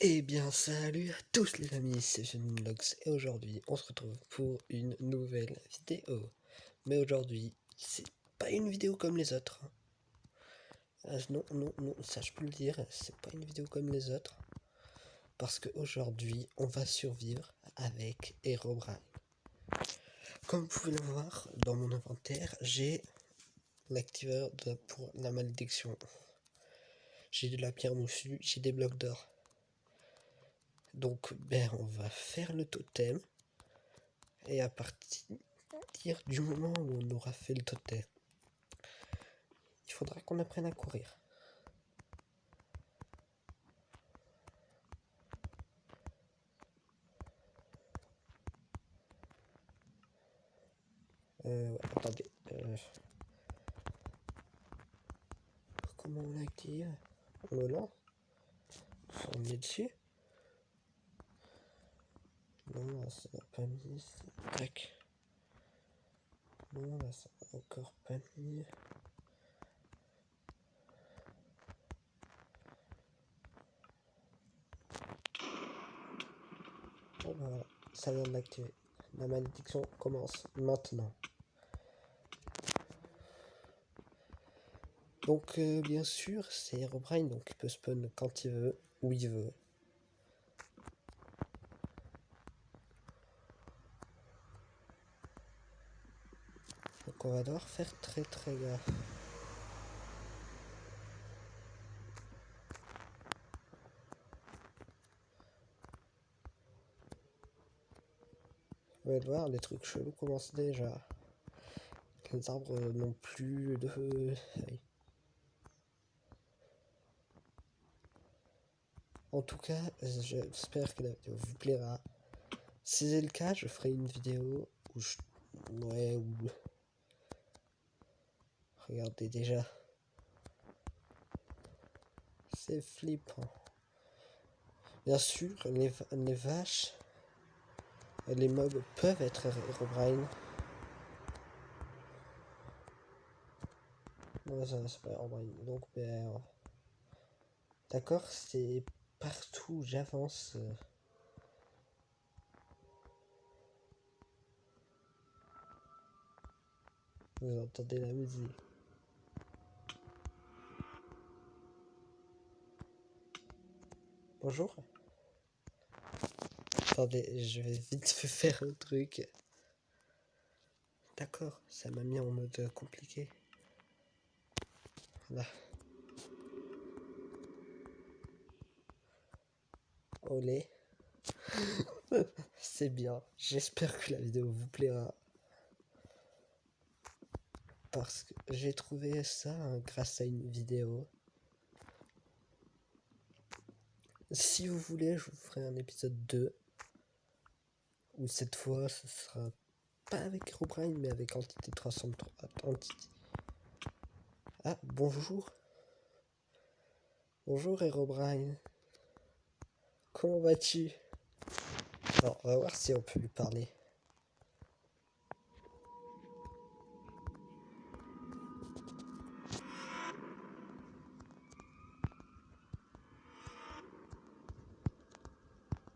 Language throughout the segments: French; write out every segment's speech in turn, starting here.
Eh bien salut à tous les amis, c'est Vlogs et aujourd'hui on se retrouve pour une nouvelle vidéo. Mais aujourd'hui c'est pas une vidéo comme les autres. Non, non, non, ça je peux le dire, c'est pas une vidéo comme les autres. Parce qu'aujourd'hui on va survivre avec Herobrine. Comme vous pouvez le voir dans mon inventaire, j'ai l'activeur pour la malédiction. J'ai de la pierre moussue, j'ai des blocs d'or. Donc on va faire le totem. Et à partir du moment où on aura fait le totem, il faudra qu'on apprenne à courir. Attendez. Comment on l'active? On le lance? On met dessus? Non, là ça va pas mis. Tac. Non, là ça va encore pas mis. Oh bah voilà, ça vient de l'activer. La malédiction commence maintenant. Donc bien sûr, c'est Herobrine, donc il peut spawn quand il veut, où il veut. Donc on va devoir faire très gaffe. Vous allez voir, les trucs chelous commencent déjà. Les arbres n'ont plus de feuilles. En tout cas, j'espère que la vidéo vous plaira. Si c'est le cas, je ferai une vidéo où je... Ouais, où... Regardez déjà. C'est flippant. Bien sûr, les vaches... Les mobs peuvent être Herobrine. Non, ça c'est pas Herobrine. Donc, d'accord, c'est partout où j'avance. Vous entendez la musique. Bonjour. Attendez, je vais vite faire un truc. D'accord, ça m'a mis en mode compliqué. Là. Olé. C'est bien. J'espère que la vidéo vous plaira. Parce que j'ai trouvé ça grâce à une vidéo. Si vous voulez, je vous ferai un épisode 2. Où cette fois, ce sera pas avec Herobrine, mais avec Entité 303. Entity. Ah, bonjour. Bonjour Herobrine. Comment vas-tu? Alors, on va voir si on peut lui parler.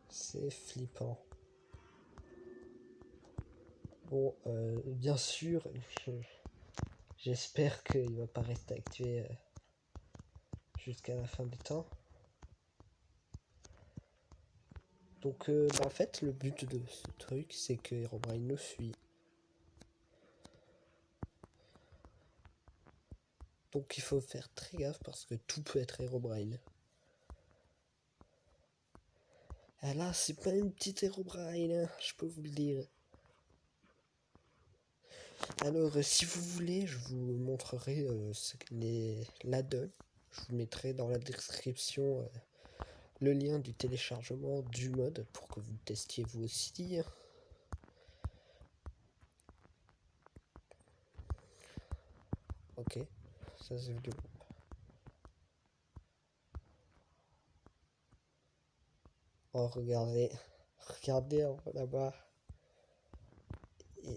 C'est flippant. Bon, bien sûr, j'espère qu'il va pas rester activé jusqu'à la fin du temps. Donc, en fait, le but de ce truc, c'est que Herobrine nous suit. Donc, il faut faire très gaffe parce que tout peut être Herobrine. Ah là, c'est pas une petite Herobrine, hein, je peux vous le dire. Alors, si vous voulez, je vous montrerai l'add-on. Je vous mettrai dans la description le lien du téléchargement du mode pour que vous le testiez vous aussi. Ok, ça c'est vidéo. Oh, regardez, regardez là-bas.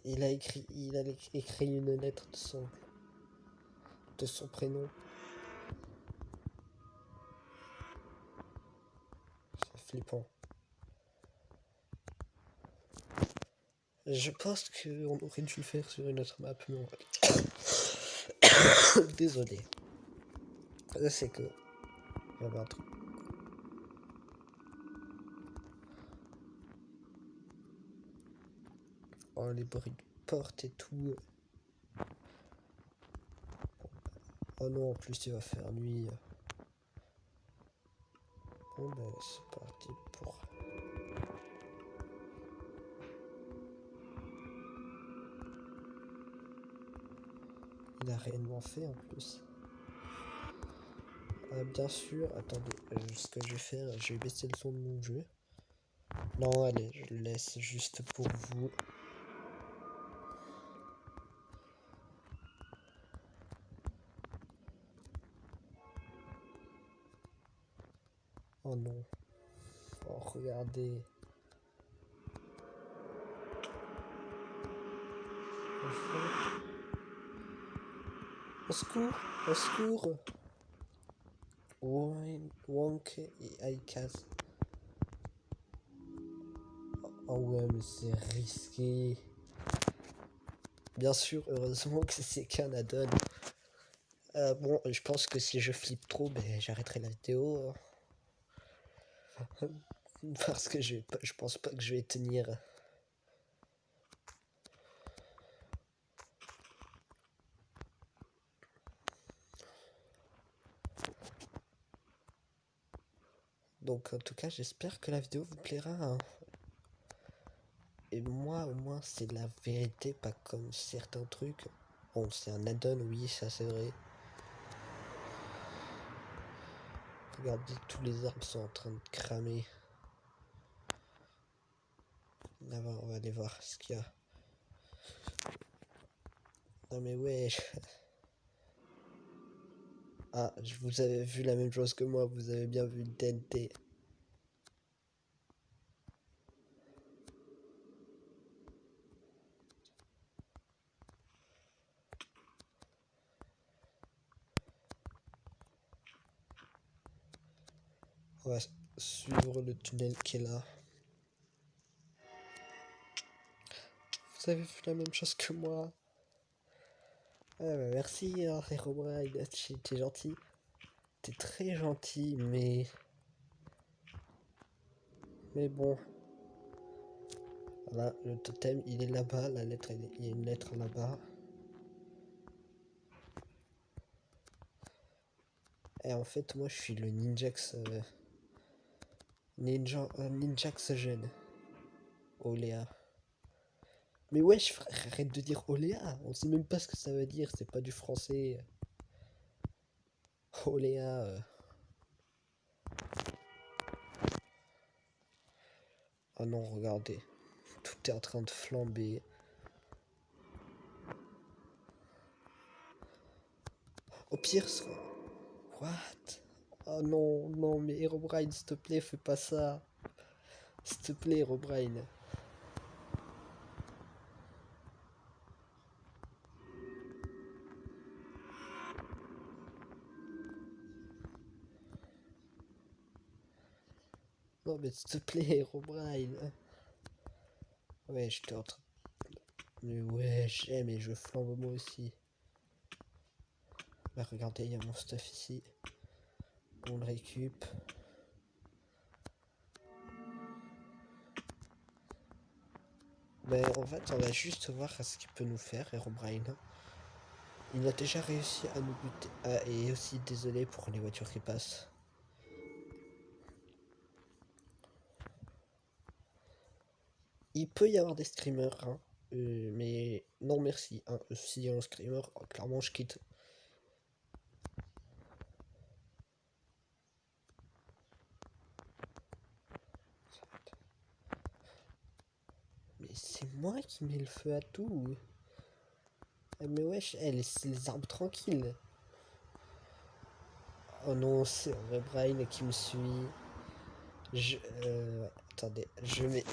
Il a écrit une lettre de son prénom. C'est flippant. Je pense qu'on aurait dû le faire sur une autre map, mais désolé. Je sais que... Il y avait un truc. Oh, les bruits de porte et tout. Oh non, en plus il va faire nuit. Bon ben c'est parti pour... Il a réellement fait en plus. Bien sûr, attendez, ce que je vais faire, je vais baisser le son de mon jeu. Non, allez, je le laisse juste pour vous. Oh non. Oh, regardez. Au secours, au secours. Wonk et Icaz. Oh ouais, mais c'est risqué. Bien sûr, heureusement que c'est qu'un add-on. Bon, je pense que si je flippe trop, ben, j'arrêterai la vidéo. Parce que je pense pas que je vais tenir. Donc en tout cas, j'espère que la vidéo vous plaira. Hein. Et moi, au moins, c'est la vérité, pas comme certains trucs. Bon, c'est un add-on, oui, ça c'est vrai. Regardez, tous les arbres sont en train de cramer. D'abord, on va aller voir ce qu'il y a. Non mais ouais. Ah, vous avez vu la même chose que moi, vous avez bien vu le TNT. On va suivre le tunnel qui est là. Vous avez vu la même chose que moi. Ouais, bah merci, hein, Herobrine, t'es gentil. T'es très gentil, mais... Mais bon. Voilà, le totem, il est là-bas, la lettre, il y a une lettre là-bas. Et en fait, moi, je suis le Ninjax... Ninjax jeune. Oléa. Mais wesh, frère, arrête de dire Oléa. On sait même pas ce que ça veut dire, c'est pas du français. Oléa... Oh non, regardez. Tout est en train de flamber. Au pire, what? Oh non, non, mais Herobrine, s'il te plaît, fais pas ça. S'il te plaît, Herobrine. Non, mais s'il te plaît, Herobrine. Ouais, j'étais en train... Mais ouais, j'aime et je flambe moi aussi. Bah regardez, il y a mon stuff ici. On le récup. Mais en fait, on va juste voir ce qu'il peut nous faire, Herobrine. Il a déjà réussi à nous buter. Ah, et aussi désolé pour les voitures qui passent. Il peut y avoir des streamers, hein. Mais non merci. Hein. Si un screamer, clairement je quitte. Mais c'est moi qui mets le feu à tout. Mais wesh, laisse les arbres tranquilles. Oh non, c'est un vrai Brain qui me suit. Attendez, je mets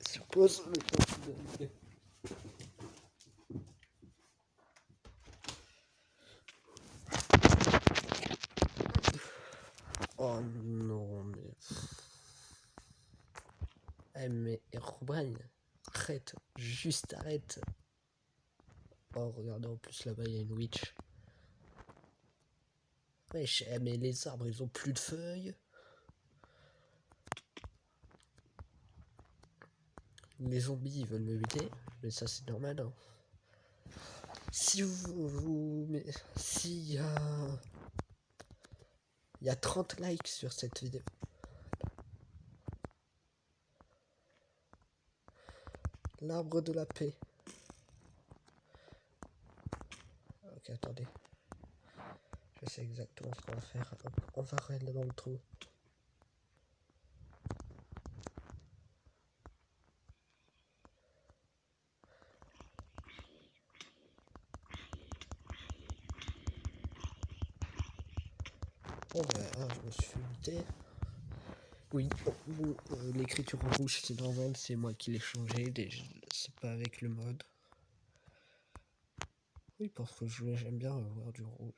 sur pause le temps. Oh non, mais... Ah mais Herobrine, arrête, juste arrête. Oh regardez, en plus là-bas il y a une witch. Wesh, mais les arbres ils ont plus de feuilles. Les zombies ils veulent me buter, mais ça c'est normal. Hein. Si s'il y a 30 likes sur cette vidéo. L'arbre de la paix. Ok, attendez. Je sais exactement ce qu'on va faire. Hop, on va aller dans le trou. Bon ben, je me suis fait buter. Oui, bon, l'écriture en rouge c'est normal, c'est moi qui l'ai changé, c'est pas avec le mode. Oui, parce que j'aime bien avoir du rouge.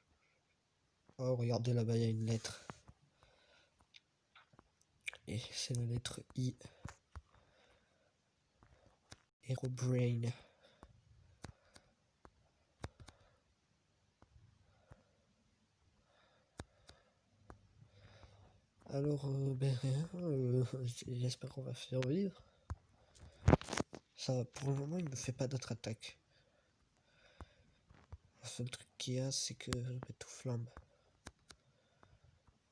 Oh, regardez là-bas, il y a une lettre. Et c'est la lettre I. Herobrine. Alors, ben rien, j'espère qu'on va survivre. Ça, pour le moment, il ne fait pas d'autre attaque. Le seul truc qu'il y a, c'est que tout flambe.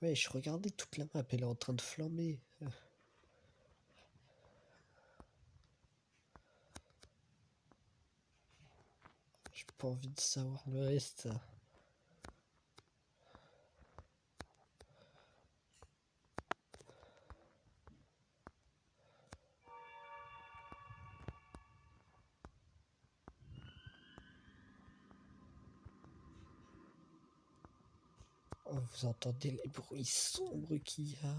Ouais, je regardais toute la map, elle est en train de flamber. J'ai pas envie de savoir le reste. Oh, vous entendez les bruits sombres qu'il y a.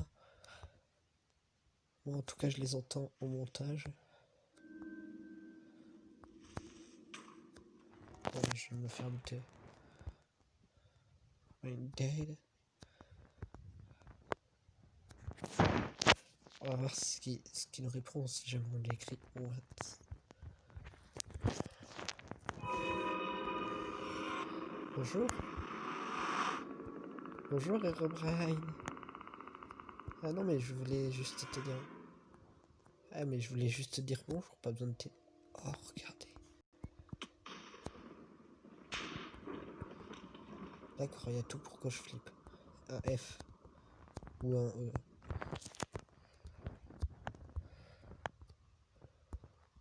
Bon, en tout cas, je les entends au montage. Bon, je vais me faire buter. I'm dead. On va voir ce qui nous répond si jamais on l'écrit. What? Bonjour. Bonjour Herobrine. Ah non mais je voulais juste te dire. Ah mais je voulais juste te dire bonjour, pas besoin de t'aider. Oh regardez. D'accord, il y a tout pour que je flippe. Un F. Ou un E.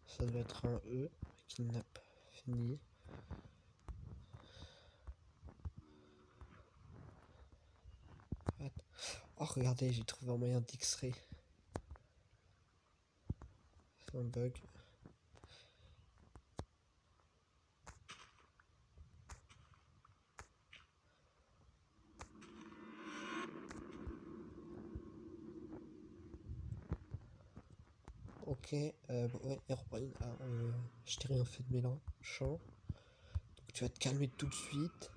Ça doit être un E. Kidnap. Fini. Oh regardez, j'ai trouvé un moyen d'X-ray. C'est un bug. Ok, ouais, Herobrine, je t'ai rien fait de mélanchant. Donc tu vas te calmer tout de suite.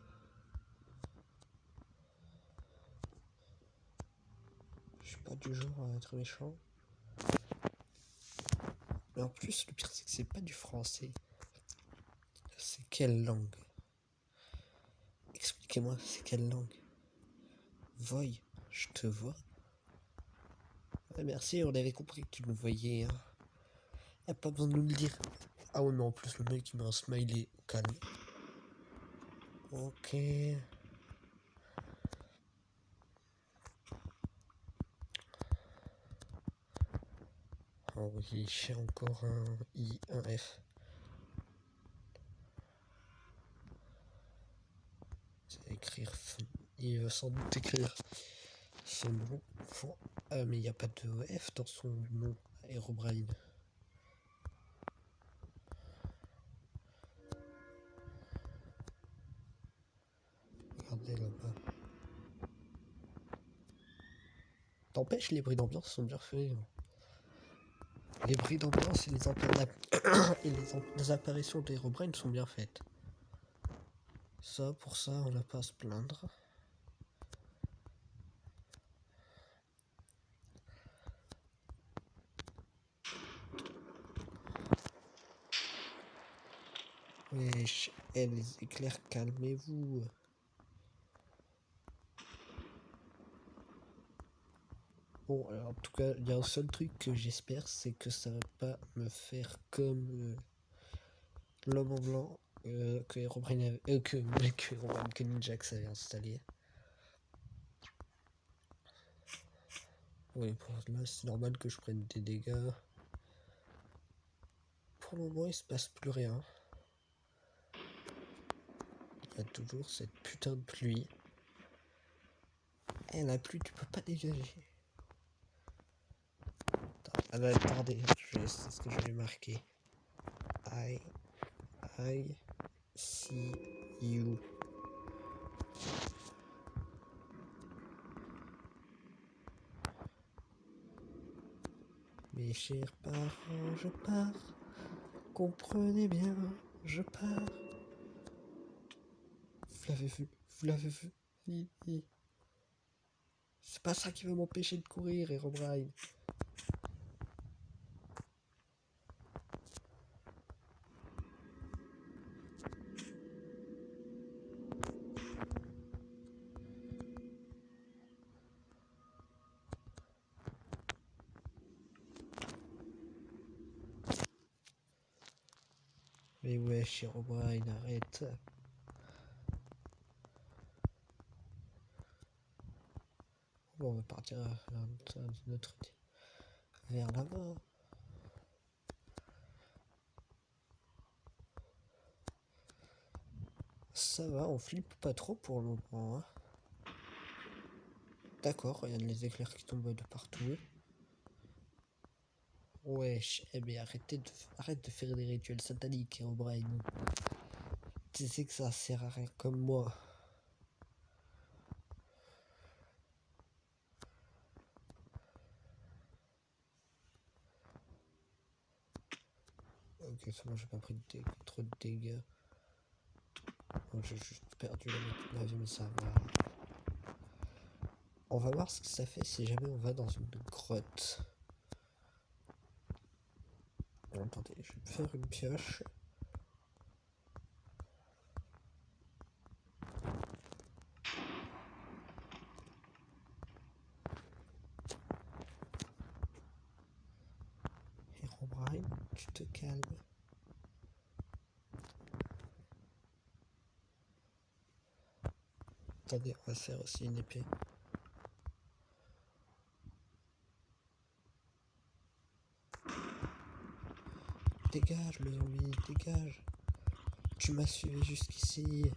Je suis pas du genre à être méchant. Mais en plus, le pire c'est que c'est pas du français. C'est quelle langue? Expliquez-moi, c'est quelle langue? Voy, je te vois. Ouais, merci, on avait compris que tu nous voyais. Hein. Y'a pas besoin de nous le dire. Ah ouais, mais en plus, le mec il met un smiley calme. Ok. Oh oui, j'ai encore un I, un F. C'est écrire. Il veut sans doute écrire son nom. Ah, mais il n'y a pas de F dans son nom, Herobrine. Regardez là-bas. T'empêches, les bruits d'ambiance sont bien faits. Les bruits d'ambiance et les apparitions d'Herobrine sont bien faites. Ça, pour ça, on n'a pas à se plaindre. Wesh, les éclairs, calmez-vous. Bon, alors, en tout cas, il y a un seul truc que j'espère, c'est que ça va pas me faire comme l'homme en blanc que Herobrine avait, que Ninjax avait installé. Oui, pour là, c'est normal que je prenne des dégâts. Pour le moment, il se passe plus rien. Il y a toujours cette putain de pluie. Et la pluie, tu peux pas dégager. Attendez, c'est ce que je vais marquer. I see you. Mes chers parents, je pars. Comprenez bien, je pars. Vous l'avez vu. C'est pas ça qui va m'empêcher de courir, Herobrine. Mais ouais, Herobrine, arrête. Bon, on va partir vers là-bas. Ça va, on flippe pas trop pour le moment. Hein. D'accord, regarde les éclairs qui tombent de partout. Wesh, eh bien arrête de faire des rituels sataniques, Herobrine. Tu sais que ça sert à rien comme moi. Ok, c'est bon, j'ai pas pris trop de dégâts. Bon, j'ai juste perdu la vie, mais ça va. On va voir ce que ça fait si jamais on va dans une grotte. Attendez, je vais me faire une pioche. Herobrine, tu te calmes. Attendez, on va faire aussi une épée. Dégage le zombie, dégage. Tu m'as suivi jusqu'ici.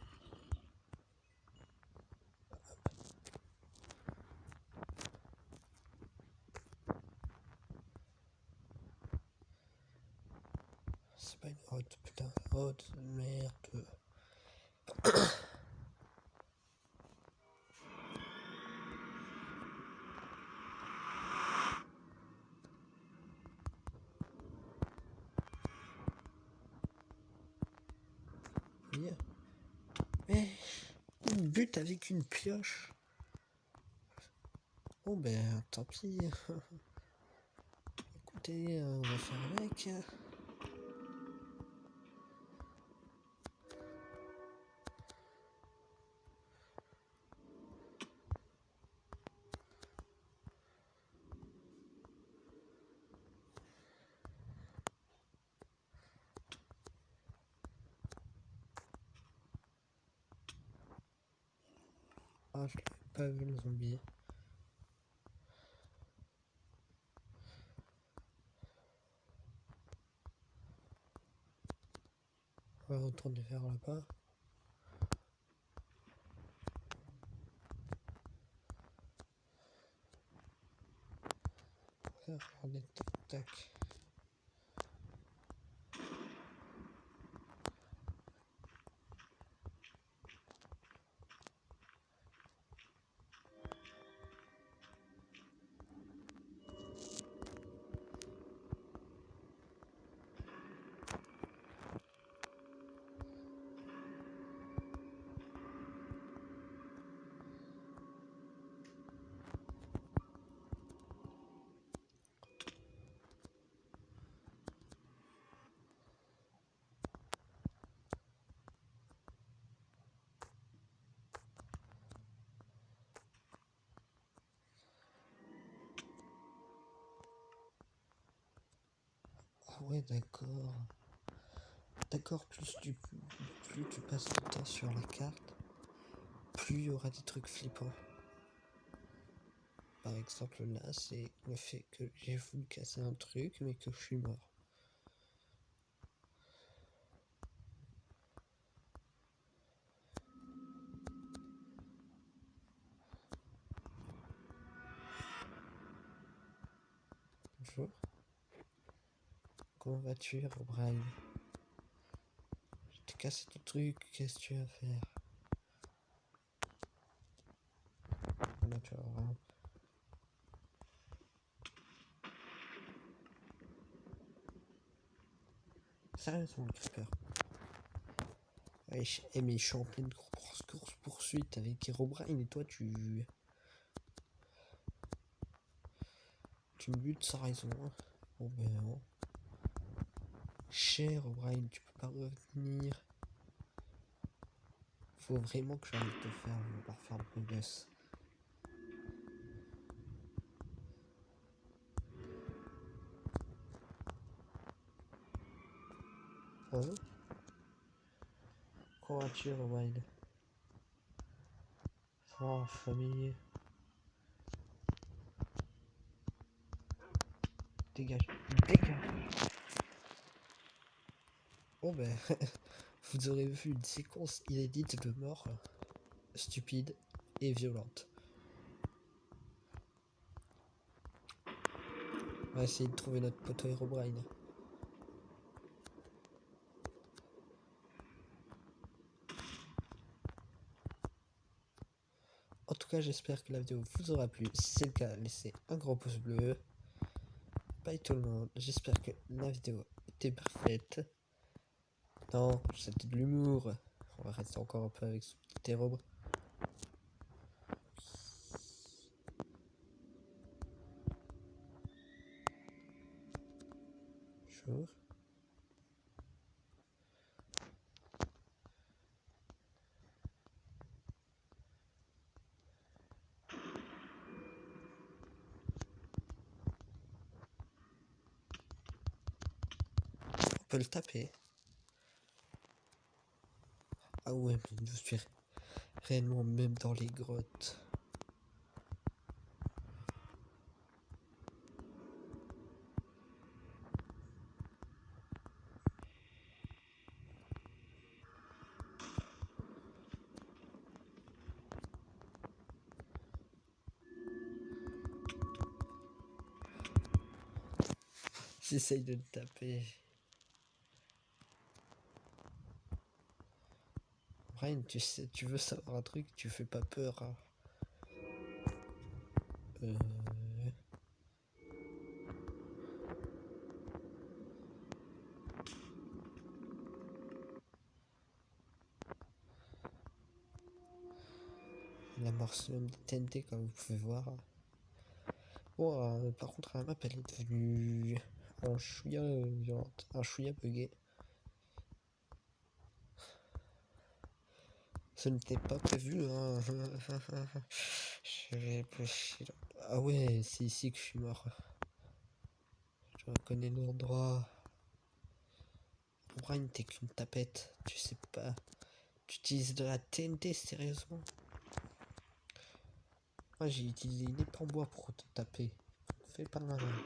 C'est pas une grotte, putain. Grotte, merde. Mais une butte avec une pioche. Bon ben tant pis. Écoutez, on va faire avec. Ah, je l'avais pas vu le zombie. On va retourner vers là-bas. Regardez, tac, tac. Ouais, d'accord. D'accord, plus tu passes de temps sur la carte, plus il y aura des trucs flippants. Par exemple, là, c'est le fait que j'ai voulu casser un truc, mais que je suis mort. Bonjour. Comment vas-tu, Herobrine? Je t'ai cassé ton truc, qu'est-ce que tu vas faire? Là, tu vas vraiment... Sérieusement, Creeper. Ouais, mais je suis en pleine course-poursuite avec Herobrine et toi, tu me butes sans raison. Bon ben non. Cher Herobrine, tu peux pas revenir. Faut vraiment que j'arrête de faire le gosse. Oh. Comment vas-tu, Herobrine? Oh, famille. Dégage. Dégage. Bon ben, vous aurez vu une séquence inédite de mort stupide et violente. On va essayer de trouver notre poteau Herobrine. En tout cas, j'espère que la vidéo vous aura plu. Si c'est le cas, laissez un gros pouce bleu. Bye tout le monde. J'espère que la vidéo était parfaite. Non, c'était de l'humour. On va rester encore un peu avec ce petit Herobrine. Bonjour. On peut le taper. Ah ouais, mais je suis réellement même dans les grottes. J'essaye de le taper. Brian, tu sais, tu veux savoir un truc, tu fais pas peur. Hein. Il amorce même des TNT comme vous pouvez voir. Bon, par contre, la map elle est devenue un chouïa violente, un chouïa bugué. Ce n'était pas prévu, hein. Ah ouais, c'est ici que je suis mort. Je reconnais l'endroit. Brian, t'es qu'une tapette, tu sais pas. Tu utilises de la TNT, sérieusement? Moi, j'ai utilisé une épée en bois pour te taper. Fais pas le malin.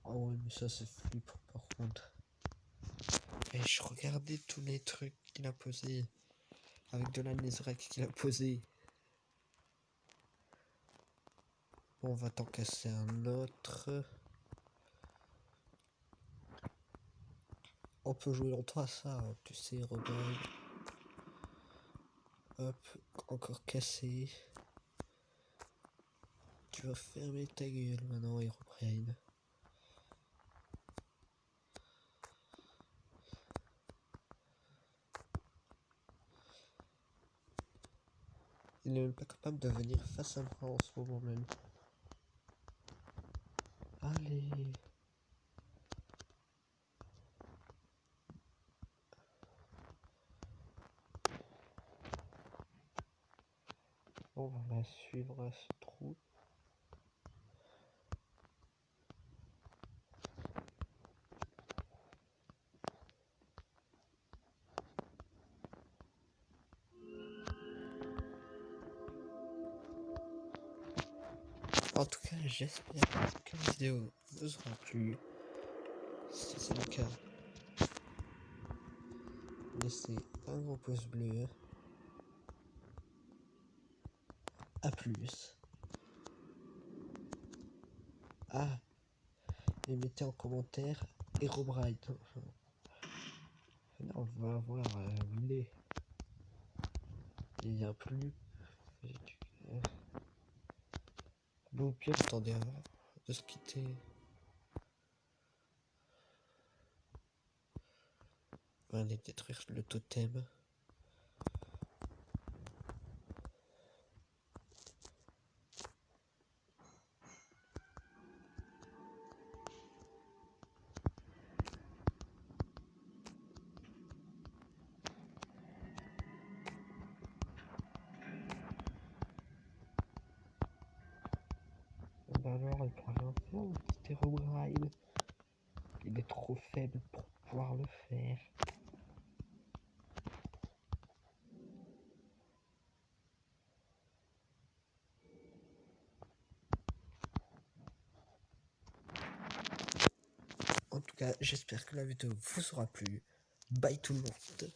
Oh ouais, mais ça, c'est flippant par contre. Et je regardais tous les trucs qu'il a posés. Avec de la netherrack qu'il a posé. Bon, on va t'en casser un autre. On peut jouer longtemps à ça, hein, tu sais, Robin. Hop, encore cassé. Tu vas fermer ta gueule maintenant, Herobrine. Il n'est même pas capable de venir face à moi en ce moment même. Allez. On va suivre ce trou. En tout cas, j'espère que la vidéo vous aura plu. Si c'est le cas, laissez un gros pouce bleu. A plus. Ah, et mettez en commentaire Herobrine. On va voir où il est. Il vient plus. Bon, au pire, attendez avant de se quitter. On va aller détruire le totem. Ben alors, il prend rien faire, le petit Herobrine. Il est trop faible pour pouvoir le faire. En tout cas, j'espère que la vidéo vous aura plu. Bye tout le monde.